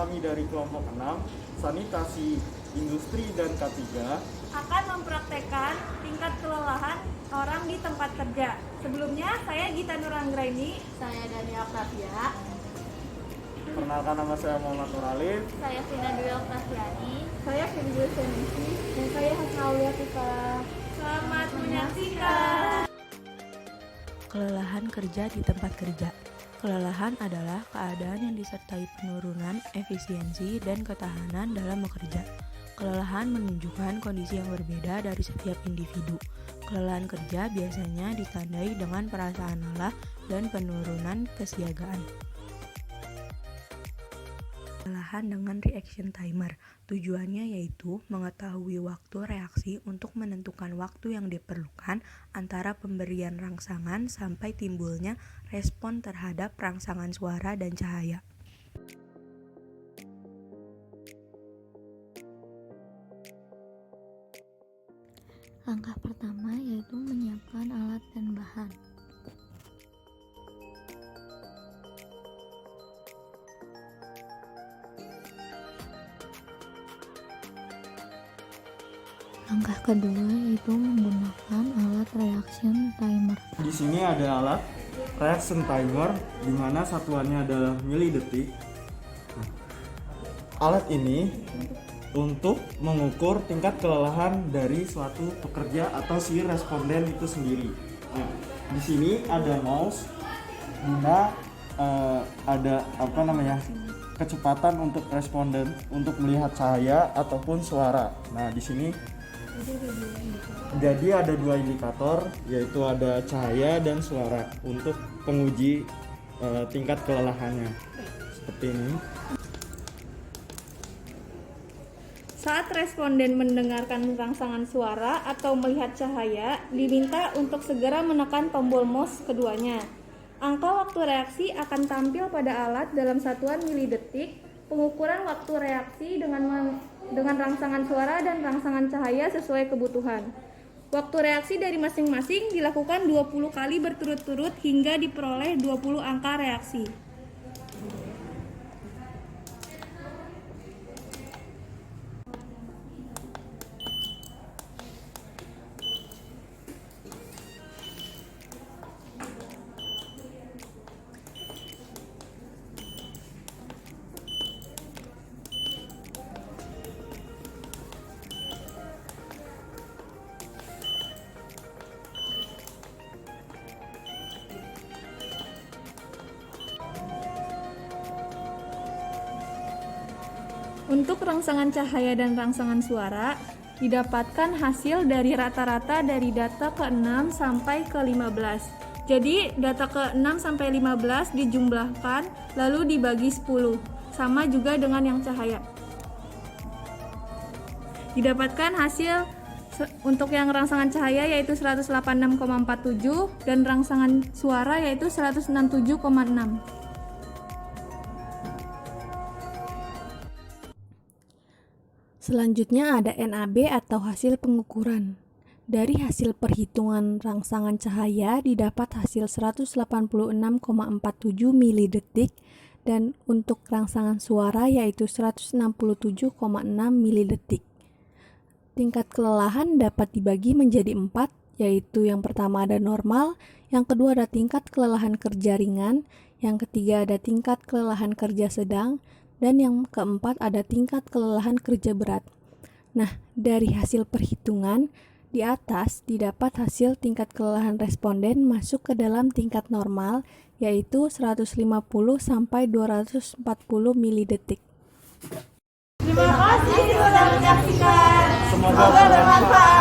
kami dari kelompok 6, Sanitasi Industri dan K3 akan mempraktekkan tingkat kelelahan orang di tempat kerja. Sebelumnya, saya Gita Nuranggraini. Saya Dani Octavia. Perkenalkan, nama saya Muhammad Nuralif. Saya Vina Dwi Octaviani. Saya Febri Senisi. Dan saya Hasnaulia Tika. Selamat menyaksikan. Kelelahan kerja di tempat kerja. Kelelahan adalah keadaan yang disertai penurunan efisiensi dan ketahanan dalam bekerja. Kelelahan menunjukkan kondisi yang berbeda dari setiap individu. Kelelahan kerja biasanya ditandai dengan perasaan lelah dan penurunan kesiagaan. Kelelahan dengan reaction timer. Tujuannya yaitu mengetahui waktu reaksi untuk menentukan waktu yang diperlukan antara pemberian rangsangan sampai timbulnya respon terhadap rangsangan suara dan cahaya. Langkah pertama yaitu menyiapkan alat dan bahan. Langkah kedua yaitu menggunakan alat reaction timer. Di sini ada alat reaction timer di mana satuannya adalah milidetik. Alat ini untuk mengukur tingkat kelelahan dari suatu pekerja atau si responden itu sendiri. Nah, di sini ada mouse guna ada kecepatan untuk responden untuk melihat cahaya ataupun suara. Nah, di sini jadi ada dua indikator, yaitu ada cahaya dan suara untuk penguji tingkat kelelahannya. Seperti ini. Saat responden mendengarkan rangsangan suara atau melihat cahaya, diminta untuk segera menekan tombol mouse keduanya. Angka waktu reaksi akan tampil pada alat dalam satuan milidetik. Pengukuran waktu reaksi dengan rangsangan suara dan rangsangan cahaya sesuai kebutuhan. Waktu reaksi dari masing-masing dilakukan 20 kali berturut-turut hingga diperoleh 20 angka reaksi. Untuk rangsangan cahaya dan rangsangan suara, didapatkan hasil dari rata-rata dari data ke-6 sampai ke-15. Jadi, data ke-6 sampai 15 dijumlahkan lalu dibagi 10, sama juga dengan yang cahaya. Didapatkan hasil untuk yang rangsangan cahaya yaitu 186,47 dan rangsangan suara yaitu 167,6. Selanjutnya ada NAB atau hasil pengukuran. Dari hasil perhitungan rangsangan cahaya didapat hasil 186,47 milidetik dan untuk rangsangan suara yaitu 167,6 milidetik. Tingkat kelelahan dapat dibagi menjadi 4, yaitu yang pertama ada normal, yang kedua ada tingkat kelelahan kerja ringan, yang ketiga ada tingkat kelelahan kerja sedang, dan yang keempat ada tingkat kelelahan kerja berat. Nah, dari hasil perhitungan di atas didapat hasil tingkat kelelahan responden masuk ke dalam tingkat normal yaitu 150 sampai 240 milidetik. Terima kasih sudah menyaksikan. Semoga bermanfaat.